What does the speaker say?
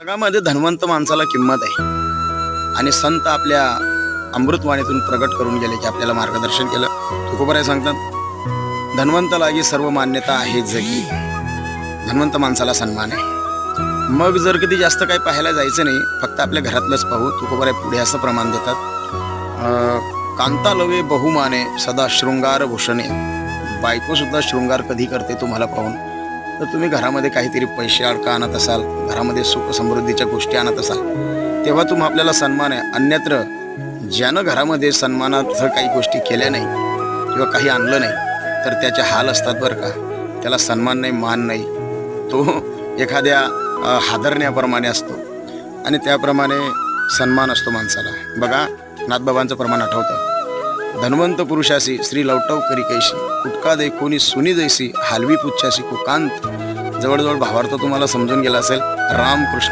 जगामध्ये धनवंत माणसाला किंमत आहे आणि संत आपल्या अमृतवाणीतून प्रगट करून गेले की आपल्याला मार्गदर्शन केलं. तुकोबराय सांगतात, धनवंत लागी सर्व मान्यता आहे जगी, धनवंत माणसाला सन्मान आहे. मग जर कधी जास्त काही पाहायला जायचं नाही, फक्त आपल्या घरातलंच पाहू. तुकोबराय पुढे असं प्रमाण देतात, कांता लवे बहुमाने सदा शृंगार भूषणे. बायको सुद्धा शृंगार कधी करते तुम्हाला पाहून, तर तुम्ही घरामध्ये काहीतरी पैसे अडका आणत असाल, घरामध्ये सुख समृद्धीच्या गोष्टी आणत असाल, तेव्हा आपल्याला सन्मान आहे. अन्यत्र ज्यानं घरामध्ये सन्मानाचं काही गोष्टी केल्या नाही किंवा काही आणलं नाही, तर त्याचे हाल असतात बरं का. त्याला सन्मान नाही, मान नाही, तो एखाद्या हादरण्याप्रमाणे असतो आणि त्याप्रमाणे सन्मान असतो माणसाला. बघा, नाथबाबांचं प्रमाण आठवतं, धनवंत पुरुषासी श्री लवटव करी कैशी, कुटका देखोनी सुनी जैसी, हालवी पुच्छाशी कुकांत. जवळजवळ भावार्थ तुम्हाला समजून गेला असेल. रामकृष्ण